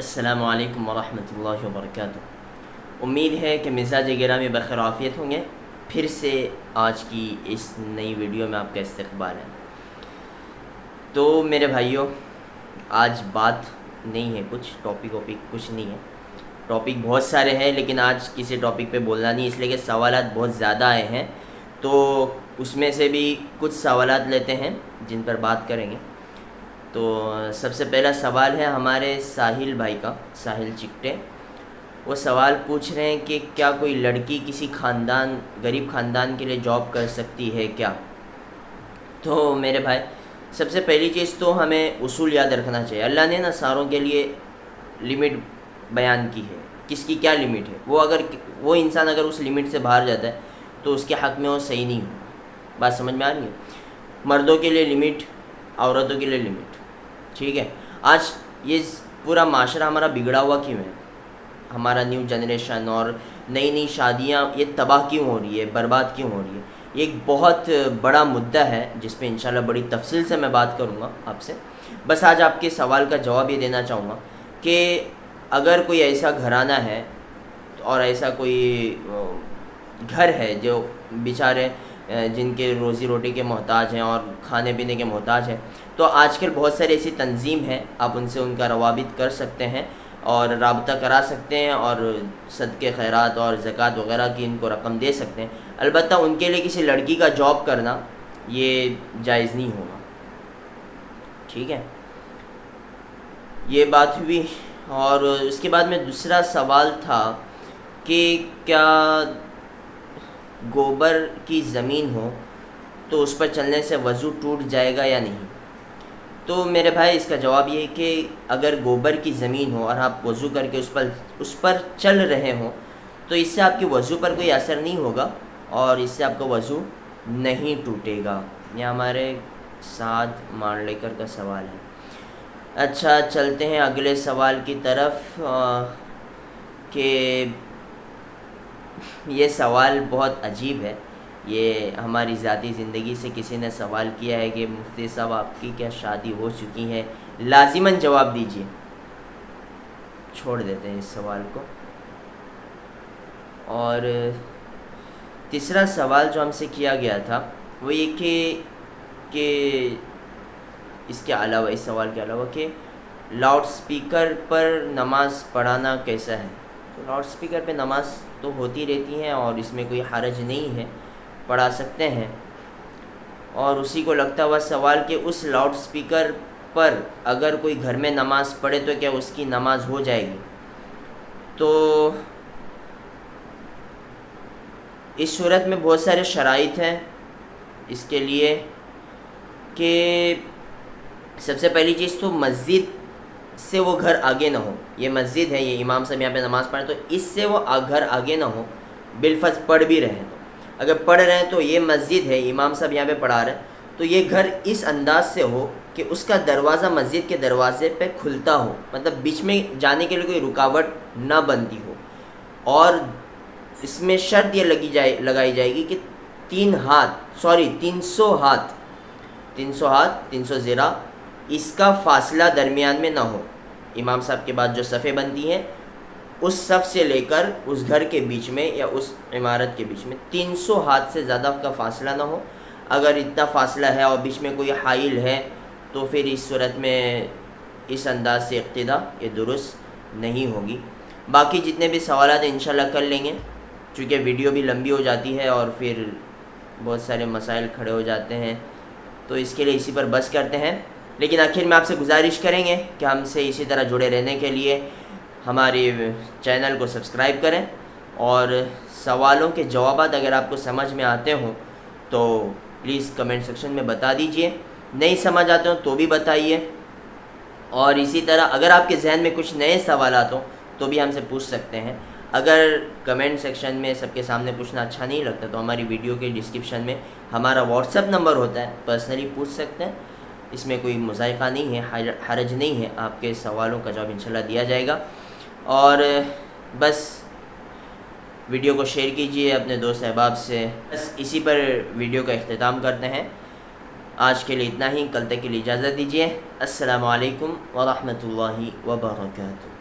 السلام علیکم ورحمۃ اللہ وبرکاتہ۔ امید ہے کہ مزاج گرامی بخیر عافیت ہوں گے۔ پھر سے آج کی اس نئی ویڈیو میں آپ کا استقبال ہے۔ تو میرے بھائیوں، آج بات نہیں ہے ٹاپک کچھ نہیں ہے۔ ٹاپک بہت سارے ہیں لیکن آج کسی ٹاپک پہ بولنا نہیں، اس لیے کہ سوالات بہت زیادہ آئے ہیں، تو اس میں سے بھی کچھ سوالات لیتے ہیں جن پر بات کریں گے۔ تو سب سے پہلا سوال ہے ہمارے ساحل بھائی کا، ساحل چکٹے۔ وہ سوال پوچھ رہے ہیں کہ کیا کوئی لڑکی کسی غریب خاندان کے لیے جاب کر سکتی ہے کیا؟ تو میرے بھائی، سب سے پہلی چیز تو ہمیں اصول یاد رکھنا چاہیے۔ اللہ نے ساروں کے لیے لمٹ بیان کی ہے، کس کی کیا لمٹ ہے۔ وہ انسان اگر اس لمٹ سے باہر جاتا ہے تو اس کے حق میں وہ صحیح نہیں ہو۔ بات سمجھ میں آ رہی ہے؟ مردوں کے لیے لمٹ، عورتوں کے لیے لمٹ، ٹھیک ہے۔ آج یہ پورا معاشرہ ہمارا بگڑا ہوا کیوں ہے؟ ہمارا نیو جنریشن اور نئی شادیاں یہ تباہ کیوں ہو رہی ہے، برباد کیوں ہو رہی ہے؟ یہ ایک بہت بڑا مدعا ہے جس پہ انشاءاللہ بڑی تفصیل سے میں بات کروں گا آپ سے۔ بس آج آپ کے سوال کا جواب یہ دینا چاہوں گا کہ اگر کوئی ایسا گھرانہ ہے اور ایسا کوئی گھر ہے جو بیچارے جن کے روزی روٹی کے محتاج ہیں اور کھانے پینے کے محتاج ہیں، تو آج کل بہت ساری ایسی تنظیم ہے، آپ ان سے ان کا روابط کر سکتے ہیں اور رابطہ کرا سکتے ہیں اور صدقے خیرات اور زکوٰۃ وغیرہ کی ان کو رقم دے سکتے ہیں۔ البتہ ان کے لیے کسی لڑکی کا جاب کرنا یہ جائز نہیں ہوگا، ٹھیک ہے۔ یہ بات ہوئی، اور اس کے بعد میں دوسرا سوال تھا کہ کیا گوبر کی زمین ہو تو اس پر چلنے سے وضو ٹوٹ جائے گا یا نہیں؟ تو میرے بھائی، اس کا جواب یہ ہے کہ اگر گوبر کی زمین ہو اور آپ وضو کر کے اس پر چل رہے ہوں تو اس سے آپ کی وضو پر کوئی اثر نہیں ہوگا اور اس سے آپ کا وضو نہیں ٹوٹے گا۔ یہ ہمارے سعد مانڈلیکر کا سوال ہے۔ اچھا، چلتے ہیں اگلے سوال کی طرف کہ یہ سوال بہت عجیب ہے۔ یہ ہماری ذاتی زندگی سے کسی نے سوال کیا ہے کہ مفتی صاحب آپ کی کیا شادی ہو چکی ہے؟ لازماً جواب دیجیے۔ چھوڑ دیتے ہیں اس سوال کو۔ اور تیسرا سوال جو ہم سے کیا گیا تھا وہ یہ کہ اس سوال کے علاوہ کہ لاؤڈ سپیکر پر نماز پڑھانا کیسا ہے؟ تو لاؤڈ سپیکر پہ نماز تو ہوتی رہتی ہے اور اس میں کوئی حرج نہیں ہے، پڑھا سکتے ہیں۔ اور اسی کو لگتا ہوا سوال کہ اس لاؤڈ سپیکر پر اگر کوئی گھر میں نماز پڑھے تو کیا اس کی نماز ہو جائے گی؟ تو اس صورت میں بہت سارے شرائط ہیں اس کے لیے کہ سب سے پہلی چیز تو مسجد سے وہ گھر آگے نہ ہو۔ یہ مسجد ہے، یہ امام صاحب یہاں پہ نماز پڑھیں تو اس سے وہ گھر آگے نہ ہو، بالفرض پڑھ بھی رہے ہیں تو اگر پڑھ رہے ہیں تو یہ مسجد ہے، امام صاحب یہاں پہ پڑھا رہے ہیں تو یہ گھر اس انداز سے ہو کہ اس کا دروازہ مسجد کے دروازے پہ کھلتا ہو، مطلب بیچ میں جانے کے لیے کوئی رکاوٹ نہ بنتی ہو۔ اور اس میں شرط یہ لگائی جائے گی کہ 300 ہاتھ 300 ذراع اس کا فاصلہ درمیان میں نہ ہو۔ امام صاحب کے بعد جو صفیں بنتی ہیں اس صف سے لے کر اس گھر کے بیچ میں یا اس عمارت کے بیچ میں 300 ہاتھ سے زیادہ کا فاصلہ نہ ہو۔ اگر اتنا فاصلہ ہے اور بیچ میں کوئی حائل ہے تو پھر اس صورت میں اس انداز سے اقتدا یہ درست نہیں ہوگی۔ باقی جتنے بھی سوالات ہیں انشاءاللہ کر لیں گے، چونکہ ویڈیو بھی لمبی ہو جاتی ہے اور پھر بہت سارے مسائل کھڑے ہو جاتے ہیں، تو اس کے لیے اسی پر بس کرتے ہیں۔ لیکن آخر میں آپ سے گزارش کریں گے کہ ہم سے اسی طرح جڑے رہنے کے لیے ہماری چینل کو سبسکرائب کریں، اور سوالوں کے جوابات اگر آپ کو سمجھ میں آتے ہوں تو پلیز کمنٹ سیکشن میں بتا دیجئے، نہیں سمجھ آتے ہوں تو بھی بتائیے۔ اور اسی طرح اگر آپ کے ذہن میں کچھ نئے سوالات ہوں تو بھی ہم سے پوچھ سکتے ہیں۔ اگر کمنٹ سیکشن میں سب کے سامنے پوچھنا اچھا نہیں لگتا تو ہماری ویڈیو کے ڈسکرپشن میں ہمارا واٹس ایپ نمبر ہوتا ہے، پرسنلی پوچھ سکتے ہیں، اس میں کوئی مذائقہ نہیں ہے، حرج نہیں ہے، آپ کے سوالوں کا جواب انشاءاللہ دیا جائے گا۔ اور بس ویڈیو کو شیئر کیجئے اپنے دوست احباب سے۔ بس اسی پر ویڈیو کا اختتام کرتے ہیں۔ آج کے لیے اتنا ہی، کل تک کے لیے اجازت دیجیے۔ السلام علیکم ورحمۃ اللہ وبرکاتہ۔